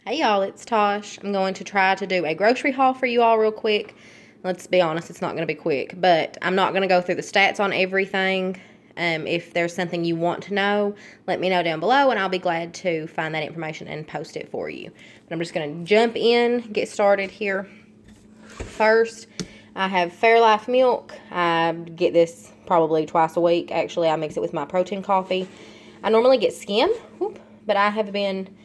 Hey y'all, it's Tosh. I'm going to try to do a grocery haul for you all real quick. Let's be honest, it's not going to be quick, but I'm not going to go through the stats on everything. If there's something you want to know, let me know down below, and I'll be glad to find that information and post it for you. But I'm just going to jump in, get started here. First, I have Fairlife milk. I get this probably twice a week. Actually, I mix it with my protein coffee. I normally get skim, but I have been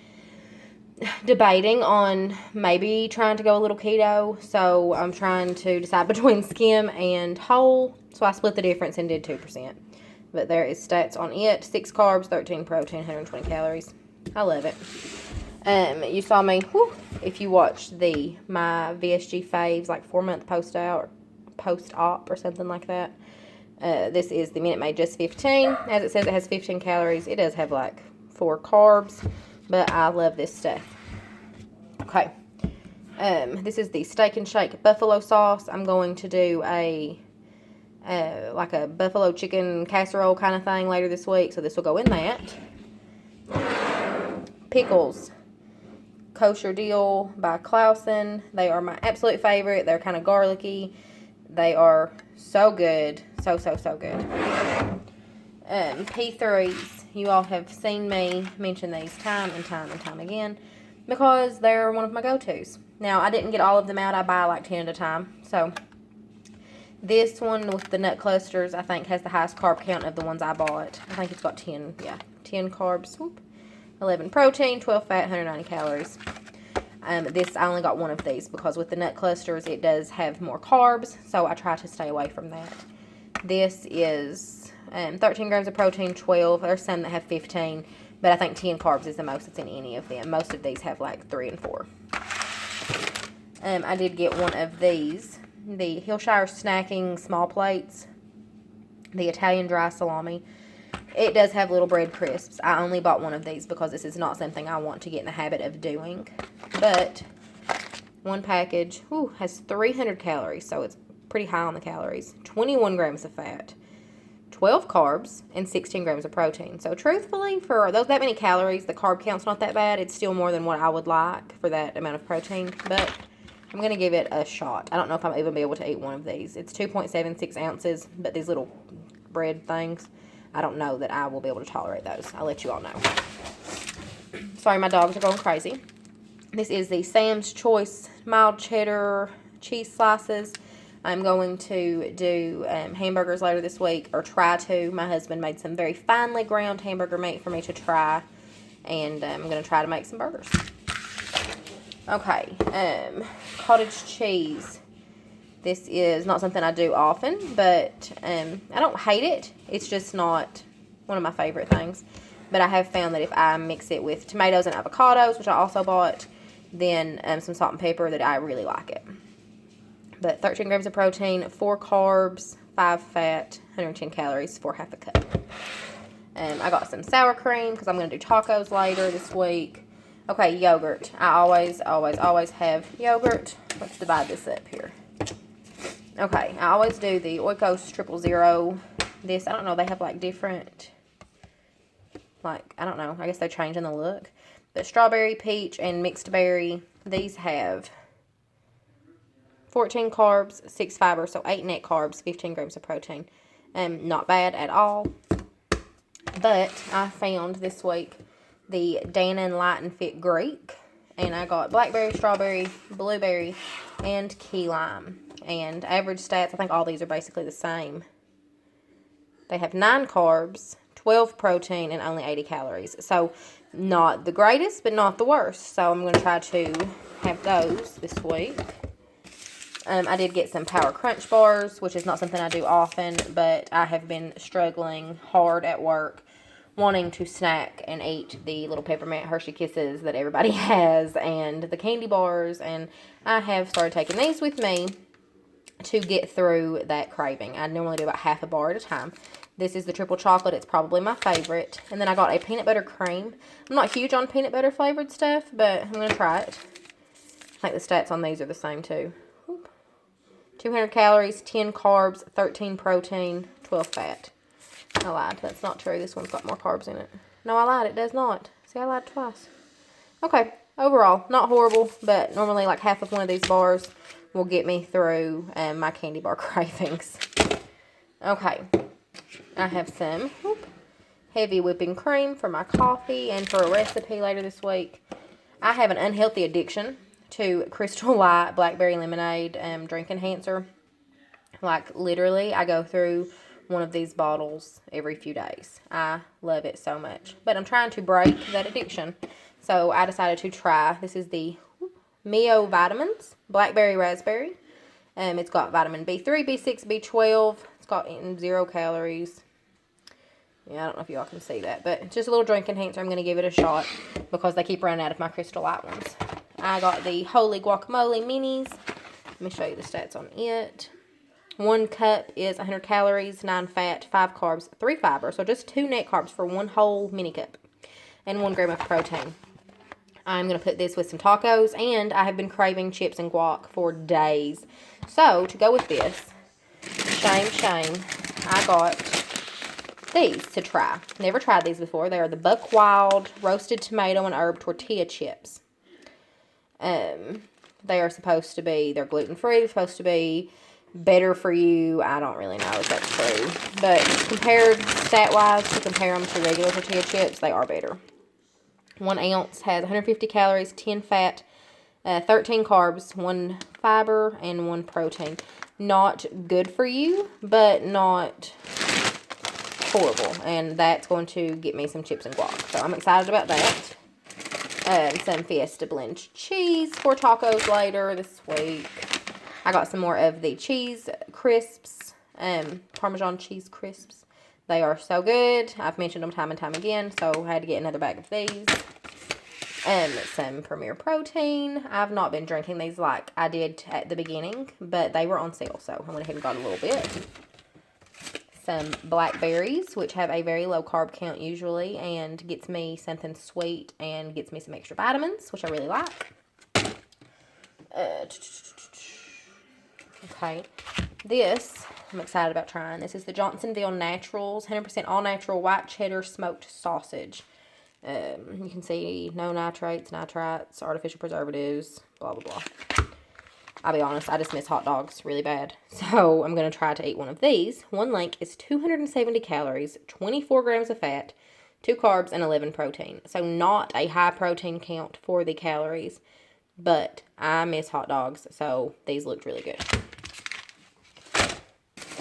debating on maybe trying to go a little keto, so I'm trying to decide between skim and whole, so I split the difference and did 2%. But there is stats on it: 6 carbs, 13 protein, 120 calories. I love it. You saw me, if you watched my VSG faves, like 4-month post-op or something like that. This is the Minute Maid Just 15. As it says, it has 15 calories. It does have like 4 carbs, but I love this stuff. Okay. This is the Steak and Shake buffalo sauce. I'm going to do like a buffalo chicken casserole kind of thing later this week, so this will go in that. Pickles. Kosher Deal by Clausen. They are my absolute favorite. They're kind of garlicky. They are so good. So good. P3s. You all have seen me mention these time and time again because they're one of my go-tos. Now, I didn't get all of them out. I buy like 10 at a time. So, this one with the nut clusters, I think, has the highest carb count of the ones I bought. I think it's got 10 carbs. 11 protein, 12 fat, 190 calories. I only got one of these because with the nut clusters, it does have more carbs, so I try to stay away from that. This is 13 grams of protein, 12. There's some that have 15, but I think 10 carbs is the most that's in any of them. Most of these have like 3 and 4. I did get one of these, the Hillshire Snacking small plates, the Italian dry salami. It does have little bread crisps. I only bought one of these because this is not something I want to get in the habit of doing. But one package has 300 calories, so it's pretty high on the calories. 21 grams of fat, 12 carbs, and 16 grams of protein. So truthfully, for that many calories, the carb count's not that bad. It's still more than what I would like for that amount of protein, but I'm going to give it a shot. I don't know if I'm even be able to eat one of these. It's 2.76 ounces, but these little bread things, I don't know that I will be able to tolerate those. I'll let you all know. Sorry, my dogs are going crazy. This is the Sam's Choice mild cheddar cheese slices. I'm going to do hamburgers later this week, or try to. My husband made some very finely ground hamburger meat for me to try, and I'm going to try to make some burgers. Okay, cottage cheese. This is not something I do often, but I don't hate it. It's just not one of my favorite things. But I have found that if I mix it with tomatoes and avocados, which I also bought, then some salt and pepper, that I really like it. But 13 grams of protein, 4 carbs, 5 fat, 110 calories for half a cup. I got some sour cream because I'm going to do tacos later this week. Okay, yogurt. I always have yogurt. Let's divide this up here. Okay, I always do the Oikos 000. This, I don't know, they have like different, like, I don't know, I guess they're changing the look. But strawberry, peach, and mixed berry, these have 14 carbs, 6 fiber, so 8 net carbs, 15 grams of protein. Not bad at all. But I found this week the Dannon Light and Fit Greek, and I got blackberry, strawberry, blueberry, and key lime. And average stats, I think all these are basically the same. They have 9 carbs, 12 protein, and only 80 calories. So, not the greatest, but not the worst. So, I'm going to try to have those this week. I did get some Power Crunch bars, which is not something I do often, but I have been struggling hard at work, wanting to snack and eat the little peppermint Hershey Kisses that everybody has, and the candy bars, and I have started taking these with me to get through that craving. I normally do about half a bar at a time. This is the triple chocolate. It's probably my favorite. And then I got a peanut butter cream. I'm not huge on peanut butter flavored stuff, but I'm going to try it. I think the stats on these are the same too. 200 calories, 10 carbs, 13 protein, 12 fat. I lied. That's not true. This one's got more carbs in it. No, I lied. It does not. See, I lied twice. Okay. overall, not horrible, but normally like half of one of these bars will get me through my candy bar cravings. Okay, I have some heavy whipping cream for my coffee and for a recipe later this week. I have an unhealthy addiction to Crystal Light Blackberry Lemonade drink enhancer. Like, literally, I go through one of these bottles every few days. I love it so much. But I'm trying to break that addiction. So, I decided to try. This is the Mio Vitamins Blackberry Raspberry. It's got vitamin B3, B6, B12. It's got 0 calories. Yeah, I don't know if y'all can see that. But it's just a little drink enhancer. I'm going to give it a shot because they keep running out of my Crystal Light ones. I got the Holy Guacamole Minis. Let me show you the stats on it. 1 cup is 100 calories, 9 fat, 5 carbs, 3 fiber. So just 2 net carbs for 1 whole mini cup. And 1 gram of protein. I'm going to put this with some tacos. And I have been craving chips and guac for days. So, to go with this, shame, I got these to try. Never tried these before. They are the Buck Wild Roasted Tomato and Herb Tortilla Chips. They are supposed to be, they're gluten-free. They're supposed to be better for you. I don't really know if that's true. But compared stat-wise, to compare them to regular tortilla chips, they are better. 1 ounce has 150 calories, 10 fat, 13 carbs, 1 fiber, and 1 protein. Not good for you, but not horrible. And that's going to get me some chips and guac. So I'm excited about that. Some Fiesta Blend cheese for tacos later this week. I got some more of the cheese crisps, Parmesan cheese crisps. They are so good. I've mentioned them time and time again, so I had to get another bag of these. Some Premier Protein. I've not been drinking these like I did at the beginning, but they were on sale, so I went ahead and got a little bit. Some blackberries, which have a very low carb count usually, and gets me something sweet and gets me some extra vitamins, which I really like. Okay, this I'm excited about trying. This is the Johnsonville Naturals 100% all natural white cheddar smoked sausage. You can see no nitrates, nitrites, artificial preservatives, blah blah blah. I'll be honest, I just miss hot dogs really bad. So I'm going to try to eat one of these. One link is 270 calories, 24 grams of fat, 2 carbs, and 11 protein. So not a high protein count for the calories, but I miss hot dogs, so these looked really good.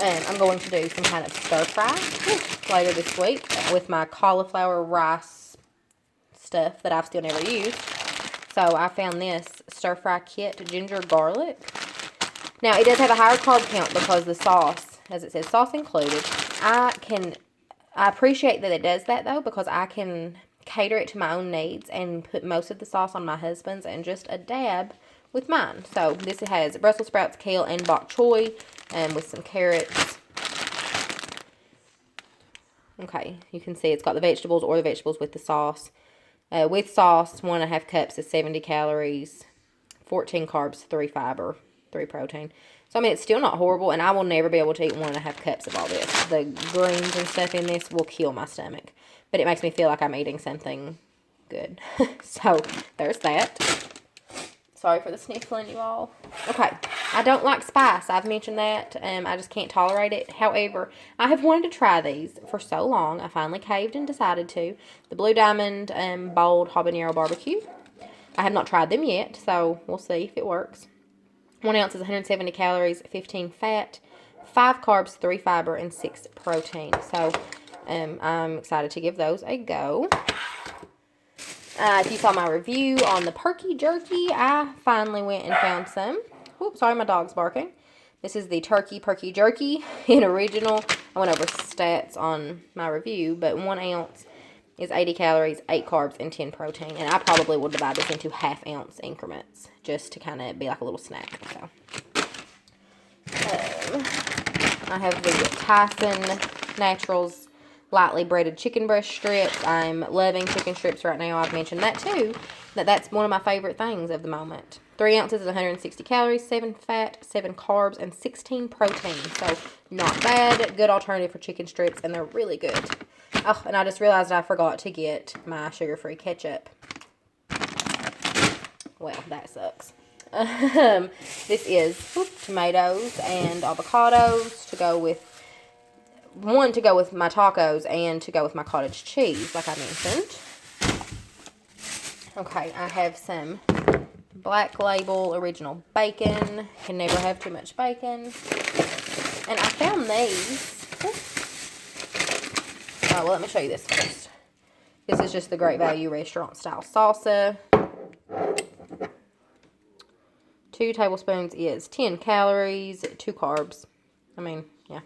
And I'm going to do some kind of stir fry later this week with my cauliflower rice stuff that I've still never used. So I found this stir fry kit, ginger garlic. Now it does have a higher carb count because the sauce, as it says, sauce included. I appreciate that it does that though, because I can cater it to my own needs and put most of the sauce on my husband's and just a dab with mine. So this has Brussels sprouts, kale, and bok choy, with some carrots. Okay, you can see it's got the vegetables or the vegetables with the sauce. With sauce, 1.5 cups is 70 calories, 14 carbs, 3 fiber, 3 protein. So, I mean, it's still not horrible, and I will never be able to eat 1.5 cups of all this. The greens and stuff in this will kill my stomach. But it makes me feel like I'm eating something good. So, there's that. Sorry for the sniffling, you all. Okay, I don't like spice. I've mentioned that. I just can't tolerate it. However, I have wanted to try these for so long. I finally caved and decided to. The Blue Diamond Bold Habanero Barbecue. I have not tried them yet, so we'll see if it works. 1 ounce is 170 calories, 15 fat, 5 carbs, 3 fiber, and 6 protein. So, I'm excited to give those a go. If you saw my review on the Perky Jerky, I finally went and found some. Whoops, sorry, my dog's barking. This is the Turkey Perky Jerky in original. I went over stats on my review, but 1 ounce is 80 calories, 8 carbs, and 10 protein. And I probably will divide this into half-ounce increments just to kind of be like a little snack. So, I have the Tyson Naturals lightly breaded chicken breast strips. I'm loving chicken strips right now. I've mentioned that too. That's one of my favorite things of the moment. 3 ounces is 160 calories, 7 fat, 7 carbs, and 16 protein. So, not bad. Good alternative for chicken strips, and they're really good. Oh, and I just realized I forgot to get my sugar-free ketchup. well, that sucks. This is tomatoes and avocados to go with, one to go with my tacos and to go with my cottage cheese, like I mentioned. Okay, I have some Black Label original bacon. Can never have too much bacon. And I found these. Oh, well, let me show you this first. This is just the Great Value restaurant style salsa. 2 tablespoons is 10 calories, 2 carbs. I mean, yeah.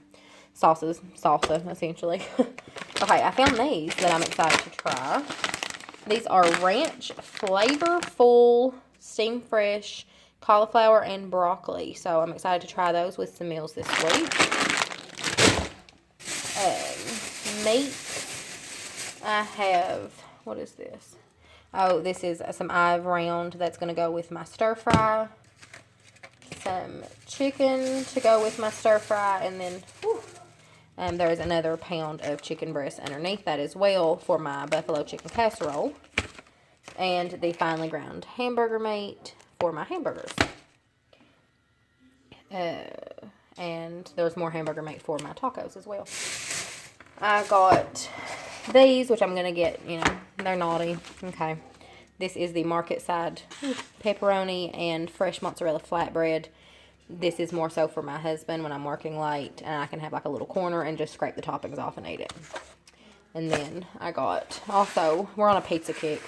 Salsa, essentially. Okay, I found these that I'm excited to try. These are ranch flavorful, steam fresh cauliflower and broccoli. So I'm excited to try those with some meals this week. Meat. I have, what is this? Oh, this is some Ive round that's going to go with my stir fry. Some chicken to go with my stir fry, and then there's another pound of chicken breast underneath that as well for my buffalo chicken casserole, and the finely ground hamburger meat for my hamburgers. And there's more hamburger meat for my tacos as well. I got these, which I'm gonna get, they're naughty. Okay. This is the Market Side pepperoni and fresh mozzarella flatbread. This is more so for my husband when I'm working late and I can have like a little corner and just scrape the toppings off and eat it. And then I got, also, we're on a pizza kick.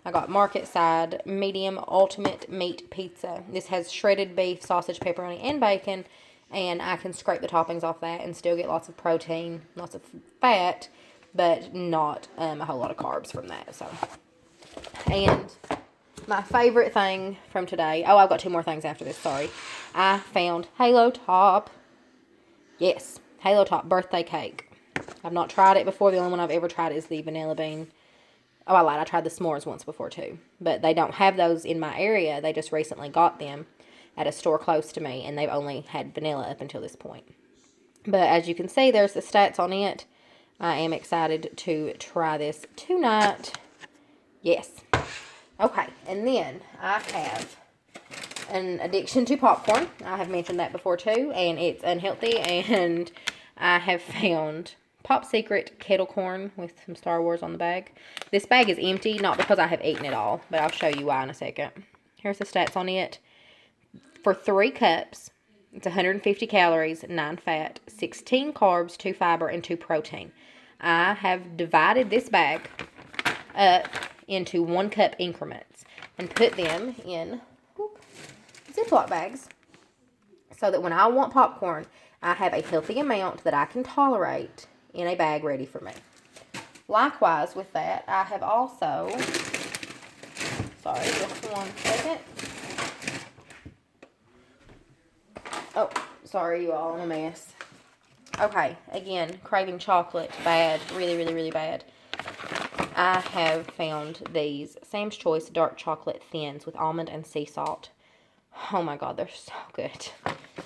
I got Market Side medium ultimate meat pizza. This has shredded beef, sausage, pepperoni, and bacon. And I can scrape the toppings off that and still get lots of protein, lots of fat, but not a whole lot of carbs from that. So, and my favorite thing from today, oh, I've got 2 more things after this, sorry. I found Halo Top. Yes, Halo Top birthday cake. I've not tried it before. The only one I've ever tried is the vanilla bean. Oh, I lied. I tried the s'mores once before too. But they don't have those in my area. They just recently got them at a store close to me, and they've only had vanilla up until this point. But as you can see, there's the stats on it. I am excited to try this tonight. Yes. Okay, and then I have an addiction to popcorn. I have mentioned that before too, and it's unhealthy, and I have found Pop Secret kettle corn with some Star Wars on the bag. This bag is empty, not because I have eaten it all, but I'll show you why in a second. Here's the stats on it. For 3 cups, it's 150 calories, 9 fat, 16 carbs, 2 fiber, and 2 protein. I have divided this bag up into 1 cup increments and put them in Ziploc bags so that when I want popcorn, I have a healthy amount that I can tolerate in a bag ready for me. Likewise with that, I have also, sorry, just 1 second. Oh, sorry you all, I'm a mess. Okay, again, craving chocolate, bad, really, really, really bad. I have found these Sam's Choice dark chocolate thins with almond and sea salt. Oh my God, they're so good.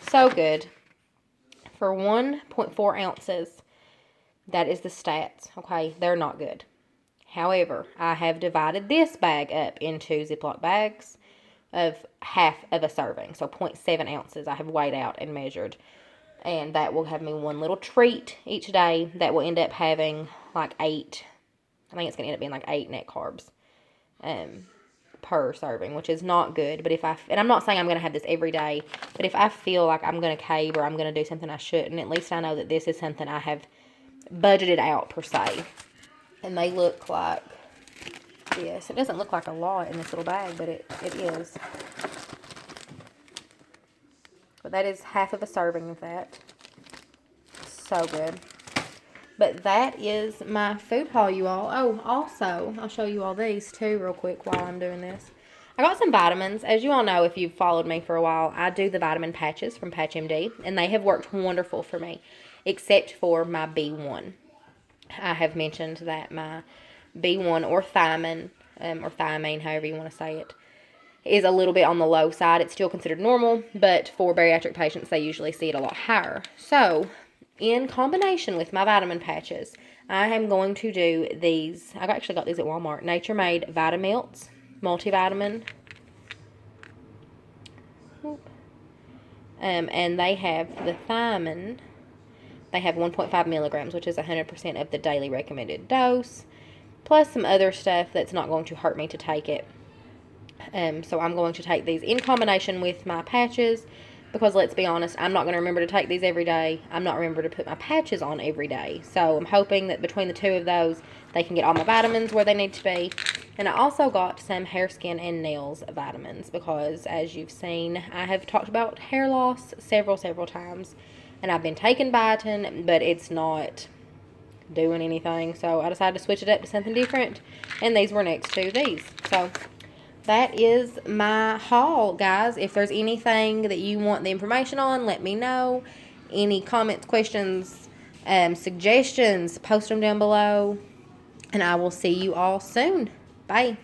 So good. For 1.4 ounces, that is the stats. Okay, they're not good. However, I have divided this bag up into Ziploc bags of half of a serving. So 0.7 ounces I have weighed out and measured. And that will have me 1 little treat each day that will end up having like 8, I think it's going to end up being like 8 net carbs per serving, which is not good. But and I'm not saying I'm going to have this every day, but if I feel like I'm going to cave or I'm going to do something I shouldn't, at least I know that this is something I have budgeted out per se. And they look like this. It doesn't look like a lot in this little bag, but it is. But that is half of a serving of that. So good. But that is my food haul, you all. Oh, also, I'll show you all these too real quick while I'm doing this. I got some vitamins. As you all know, if you've followed me for a while, I do the vitamin patches from Patch MD, and they have worked wonderful for me, except for my B1. I have mentioned that my B1 or thiamine, however you want to say it, is a little bit on the low side. It's still considered normal, but for bariatric patients, they usually see it a lot higher. So, in combination with my vitamin patches, I am going to do these. I actually got these at Walmart. Nature Made Vitamelts multivitamin. And they have the thiamine. They have 1.5 milligrams, which is 100% of the daily recommended dose, plus some other stuff that's not going to hurt me to take it. So I'm going to take these in combination with my patches, because let's be honest, I'm not going to remember to take these every day. I'm not remember to put my patches on every day. So I'm hoping that between the two of those, they can get all my vitamins where they need to be. And I also got some hair, skin, and nails vitamins, because as you've seen, I have talked about hair loss several times. And I've been taking biotin, but it's not doing anything. So I decided to switch it up to something different. And these were next to these. So that is my haul, guys. If there's anything that you want the information on, let me know. Any comments, questions, suggestions, post them down below. And I will see you all soon. Bye.